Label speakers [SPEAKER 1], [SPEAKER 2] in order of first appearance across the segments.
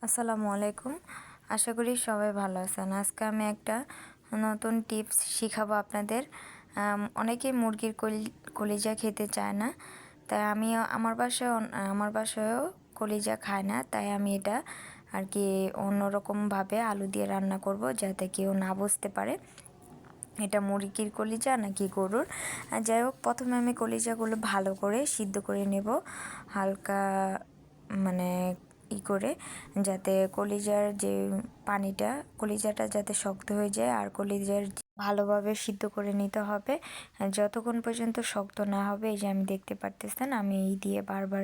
[SPEAKER 1] আসসালামু আলাইকুম। আশা করি সবাই ভালো আছেন। আজকে আমি একটা নতুন টিপস শিখাবো আপনাদের। অনেকেই মুরগির কলিজা খেতে চায় না, তাই আমি আমার বাসায়ও কলিজা খায় না, তাই আমি এটা আর কি অন্যরকমভাবে আলু দিয়ে রান্না করব, যাতে কেউ না বুঝতে পারে এটা মুরগির কলিজা নাকি গরুর। যাই হোক, প্রথমে আমি কলিজাগুলো ভালো করে সিদ্ধ করে নেব, হালকা মানে করে, যাতে কলিজার যে কলিজাটা যাতে শক্ত হয়ে যায়। আর কলিজার ভালোভাবে সিদ্ধ করে নিতে হবে যতক্ষণ পর্যন্ত শক্ত না হবে। এই যে আমি দেখতে পারতেছেন, আমি এই দিয়ে বারবার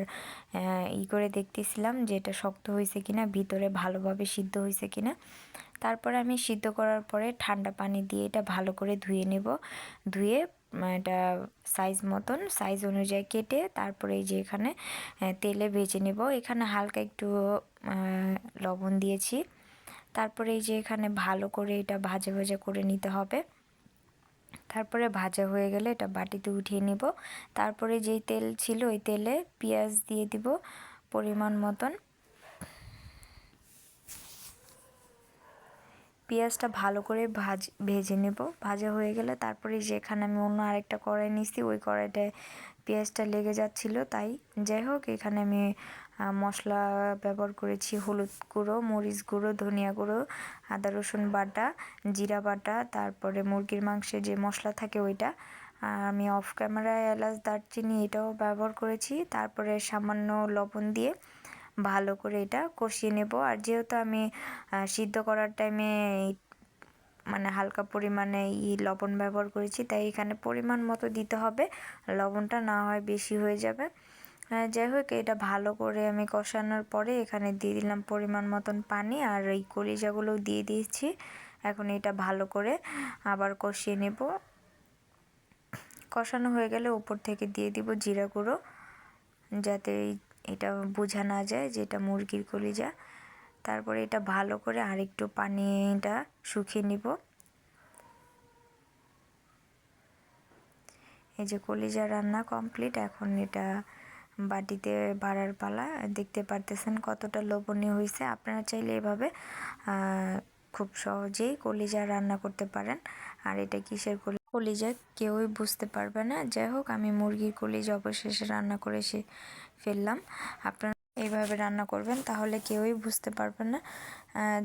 [SPEAKER 1] করে দেখতেছিলাম যে এটা শক্ত হয়েছে কিনা, ভিতরে ভালোভাবে সিদ্ধ হয়েছে কিনা। তারপরে আমি সিদ্ধ করার পরে ঠান্ডা পানি দিয়ে এটা ভালো করে ধুয়ে নেব। ধুয়ে এটা সাইজ অনুযায়ী কেটে তারপরে এই যে এখানে তেলে ভেজে নেব। এখানে হালকা একটু লবণ দিয়েছি। তারপরে এই যে এখানে ভালো করে এটা ভাজা ভাজা করে নিতে হবে। তারপরে ভাজা হয়ে গেলে এটা বাটিতে উঠিয়ে নিব। তারপরে যেই তেল ছিল ওই তেলে পেঁয়াজ দিয়ে দিব পরিমাণ মতন। পেঁয়াজটা ভালো করে ভেজে নেব। ভাজা হয়ে গেলে তারপরে যেখানে আমি অন্য আরেকটা কড়াই নিছি, ওই কড়াইটায় পেঁয়াজটা লেগে যাচ্ছিল, তাই যাই হোক এখানে আমি মশলা ব্যবহার করেছি হলুদ গুঁড়ো, মরিচ গুঁড়ো, ধনিয়া গুঁড়ো, আদা রসুন বাটা, জিরা বাটা, তারপরে মুরগির মাংসের যে মশলা থাকে ওইটা। আমি অফ ক্যামেরায় এলাচ দারচিনি এটাও ব্যবহার করেছি। তারপরে সামান্য লবণ দিয়ে ভালো করে এটা কষিয়ে নেব। আর যেহেতু আমি সিদ্ধ করার টাইমে মানে হালকা পরিমাণে লবণ ব্যবহার করেছি, তাই এখানে পরিমাণ মতো দিতে হবে, লবণটা না হয় বেশি হয়ে যাবে। যাই হোক, এটা ভালো করে আমি কষানোর পরে এখানে দিয়ে দিলাম পরিমাণ মতন পানি, আর এই কলিজাগুলোও দিয়ে দিয়েছি। এখন এটা ভালো করে আবার কষিয়ে নেব। কষানো হয়ে গেলে উপর থেকে দিয়ে দিব জিরা গুঁড়ো, যাতে এটা বোঝা না যায় যে এটা মুরগির কলিজা। তারপরে এটা ভালো করে আরেকটু পানিটা শুকিয়ে নিব। এই যে কলিজা রান্না কমপ্লিট। এখন এটা বাটিতে বাড়ার পালা। দেখতে পারতেছেন কতটা লোভনীয় হয়েছে। আপনারা চাইলে এভাবে খুব সহজেই কলিজা রান্না করতে পারেন। আর এটা কিসের কলিজা কেউই বুঝতে পারবে না। যাই হোক, আমি মুরগির কলিজা অবশেষে রান্না করে ফেললাম। আপনারা এইভাবে রান্না করবেন, তাহলে কেউই বুঝতে পারবে না।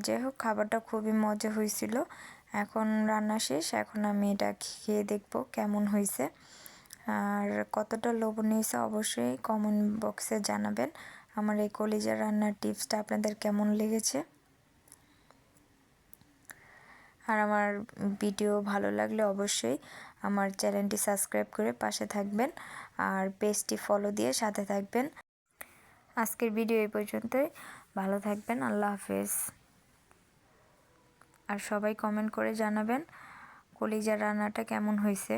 [SPEAKER 1] যাই হোক, খাবারটা খুবই মজা হয়েছিল। এখন রান্না শেষ, এখন আমি এটা খেয়ে দেখব কেমন হয়েছে আর কতটা লোভনীয় হয়েছে। অবশ্যই কমেন্ট বক্সে জানাবেন আমার এই কলিজা রান্নার টিপসটা আপনাদের কেমন লেগেছে। আর আমার ভিডিও ভালো লাগলে অবশ্যই আমার চ্যানেলটি সাবস্ক্রাইব করে পাশে থাকবেন, আর পেজটি ফলো দিয়ে সাথে থাকবেন। আজকের ভিডিও এই পর্যন্তই। ভালো থাকবেন। আল্লাহ হাফেজ। আর সবাই কমেন্ট করে জানাবেন কলিজা রান্নাটা কেমন হয়েছে।